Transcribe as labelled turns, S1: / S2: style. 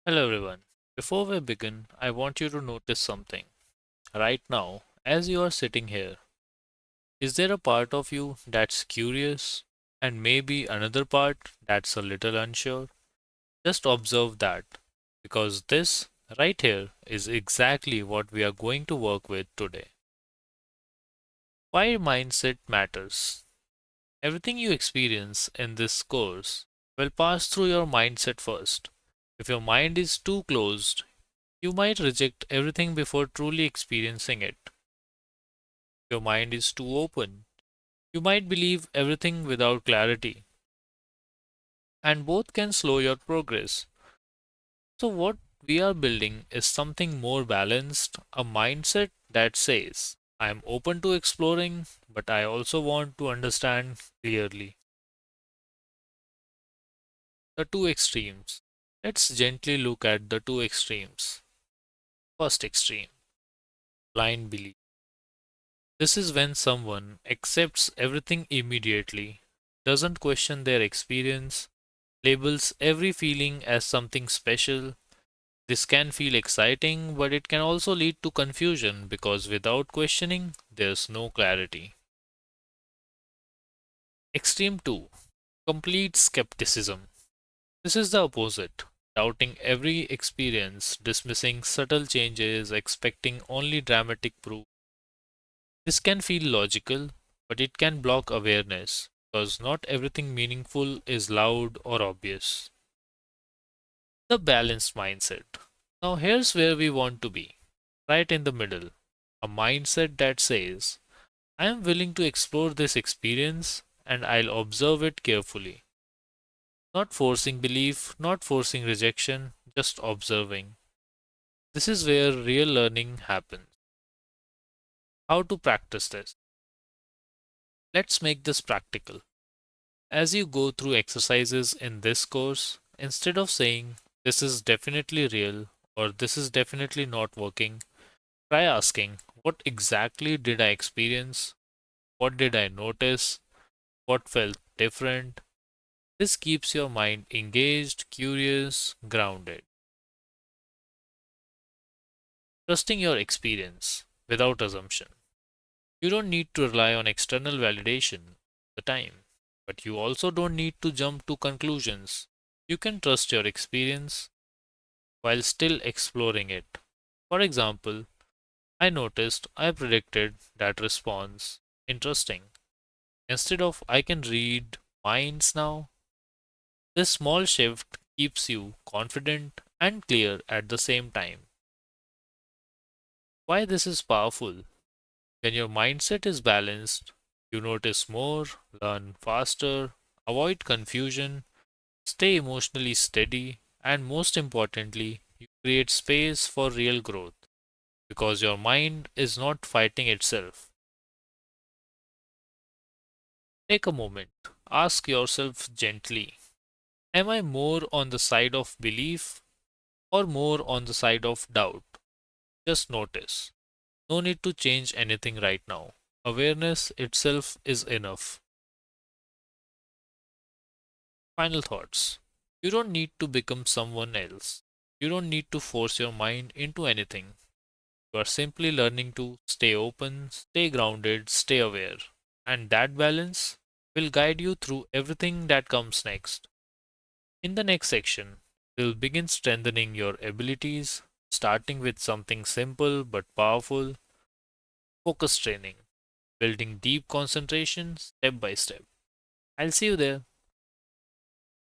S1: Hello everyone. Before we begin, I want you to notice something. Right now, as you are sitting here, is there a part of you that's curious and maybe another part that's a little unsure? Just observe that because this right here is exactly what we are going to work with today. Why mindset matters. Everything you experience in this course will pass through your mindset first. If your mind is too closed, you might reject everything before truly experiencing it. Your mind is too open. You might believe everything without clarity, and both can slow your progress. So, what we are building is something more balanced, a mindset that says, I am open to exploring, but I also want to understand clearly. The two extremes. Let's gently look at the two extremes. First extreme, blind belief. This is when someone accepts everything immediately, doesn't question their experience, labels every feeling as something special. This can feel exciting, but it can also lead to confusion because without questioning, there's no clarity. Extreme 2, complete skepticism. This is the opposite, doubting every experience, dismissing subtle changes, expecting only dramatic proof. This can feel logical, but it can block awareness because not everything meaningful is loud or obvious. The balanced mindset. Now, here's where we want to be, right in the middle. A mindset that says, I am willing to explore this experience and I'll observe it carefully. Not forcing belief, not forcing rejection, just observing. This is where real learning happens. How to practice this? Let's make this practical. As you go through exercises in this course, instead of saying, this is definitely real or this is definitely not working, try asking, what exactly did I experience? What did I notice? What felt different? This keeps your mind engaged, curious, grounded. Trusting your experience without assumption. You don't need to rely on external validation all the time, but you also don't need to jump to conclusions. You can trust your experience while still exploring it. For example, I noticed I predicted that response. Interesting. Instead of I can read minds now, this small shift keeps you confident and clear at the same time. Why this is powerful? When your mindset is balanced, you notice more, learn faster, avoid confusion, stay emotionally steady, and most importantly, you create space for real growth because your mind is not fighting itself. Take a moment, ask yourself gently, am I more on the side of belief or more on the side of doubt? Just notice. No need to change anything right now. Awareness itself is enough. Final thoughts. You don't need to become someone else. You don't need to force your mind into anything. You are simply learning to stay open, stay grounded, stay aware. And that balance will guide you through everything that comes next. In the next section, we'll begin strengthening your abilities, starting with something simple but powerful, focus training, building deep concentration step by step. I'll see you there.